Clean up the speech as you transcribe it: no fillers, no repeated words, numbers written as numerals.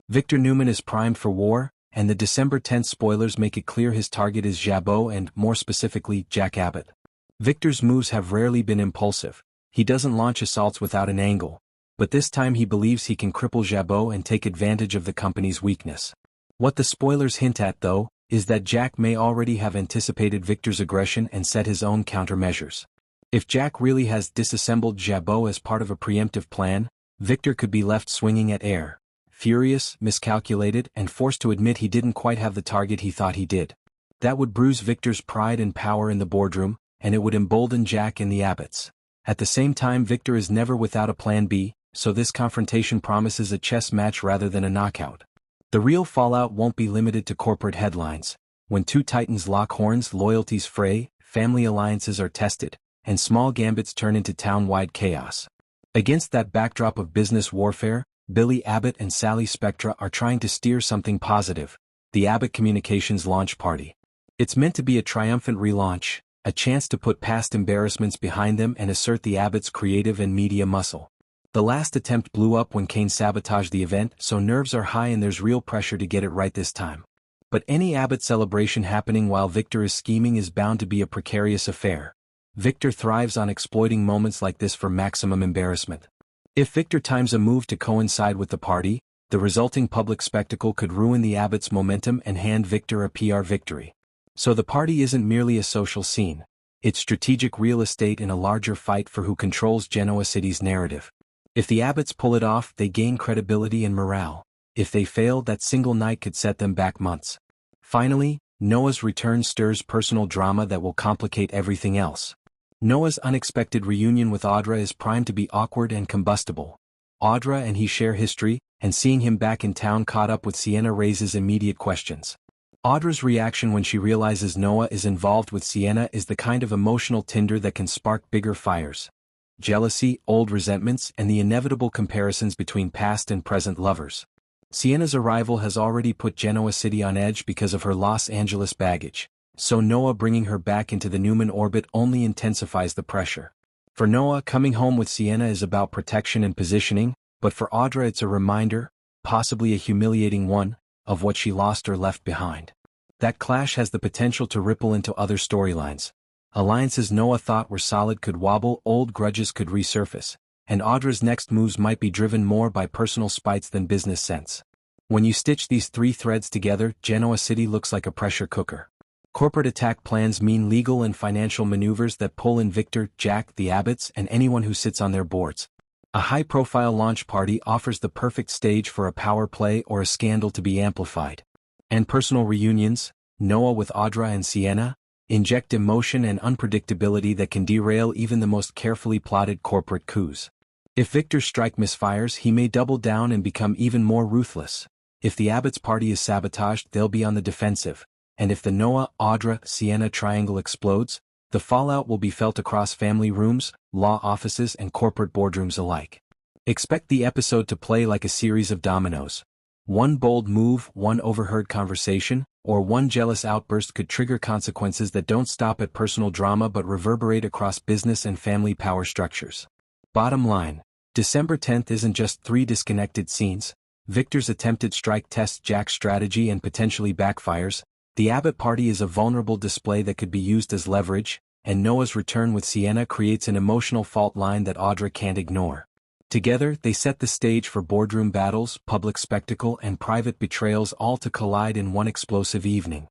Victor Newman is primed for war, and the December 10th spoilers make it clear his target is Jabot and, more specifically, Jack Abbott. Victor's moves have rarely been impulsive. He doesn't launch assaults without an angle. But this time he believes he can cripple Jabot and take advantage of the company's weakness. What the spoilers hint at, though, is that Jack may already have anticipated Victor's aggression and set his own countermeasures. If Jack really has disassembled Jabot as part of a preemptive plan, Victor could be left swinging at air, furious, miscalculated, and forced to admit he didn't quite have the target he thought he did. That would bruise Victor's pride and power in the boardroom, and it would embolden Jack and the Abbotts. At the same time, Victor is never without a plan B, so this confrontation promises a chess match rather than a knockout. The real fallout won't be limited to corporate headlines. When two titans lock horns, loyalties fray, family alliances are tested, and small gambits turn into town-wide chaos. Against that backdrop of business warfare, Billy Abbott and Sally Spectra are trying to steer something positive: the Abbott Communications launch party. It's meant to be a triumphant relaunch, a chance to put past embarrassments behind them and assert the Abbotts' creative and media muscle. The last attempt blew up when Kane sabotaged the event, so nerves are high and there's real pressure to get it right this time. But any Abbott celebration happening while Victor is scheming is bound to be a precarious affair. Victor thrives on exploiting moments like this for maximum embarrassment. If Victor times a move to coincide with the party, the resulting public spectacle could ruin the Abbotts' momentum and hand Victor a PR victory. So the party isn't merely a social scene. It's strategic real estate in a larger fight for who controls Genoa City's narrative. If the Abbotts pull it off, they gain credibility and morale. If they fail, that single night could set them back months. Finally, Noah's return stirs personal drama that will complicate everything else. Noah's unexpected reunion with Audra is primed to be awkward and combustible. Audra and he share history, and seeing him back in town caught up with Sienna raises immediate questions. Audra's reaction when she realizes Noah is involved with Sienna is the kind of emotional tinder that can spark bigger fires. Jealousy, old resentments, and the inevitable comparisons between past and present lovers. Sienna's arrival has already put Genoa City on edge because of her Los Angeles baggage, so Noah bringing her back into the Newman orbit only intensifies the pressure. For Noah, coming home with Sienna is about protection and positioning, but for Audra it's a reminder, possibly a humiliating one, of what she lost or left behind. That clash has the potential to ripple into other storylines. Alliances Noah thought were solid could wobble, old grudges could resurface, and Audra's next moves might be driven more by personal spites than business sense. When you stitch these three threads together, Genoa City looks like a pressure cooker. Corporate attack plans mean legal and financial maneuvers that pull in Victor, Jack, the Abbotts, and anyone who sits on their boards. A high-profile launch party offers the perfect stage for a power play or a scandal to be amplified. And personal reunions, Noah with Audra and Sienna, inject emotion and unpredictability that can derail even the most carefully plotted corporate coups. If Victor's strike misfires, he may double down and become even more ruthless. If the Abbotts' party is sabotaged, they'll be on the defensive. And if the Noah, Audra, Sienna triangle explodes, the fallout will be felt across family rooms, law offices, and corporate boardrooms alike. Expect the episode to play like a series of dominoes. One bold move, one overheard conversation, or one jealous outburst could trigger consequences that don't stop at personal drama but reverberate across business and family power structures. Bottom line, December 10th isn't just three disconnected scenes. Victor's attempted strike tests Jack's strategy and potentially backfires. The Abbott party is a vulnerable display that could be used as leverage, and Noah's return with Sienna creates an emotional fault line that Audra can't ignore. Together, they set the stage for boardroom battles, public spectacle, and private betrayals all to collide in one explosive evening.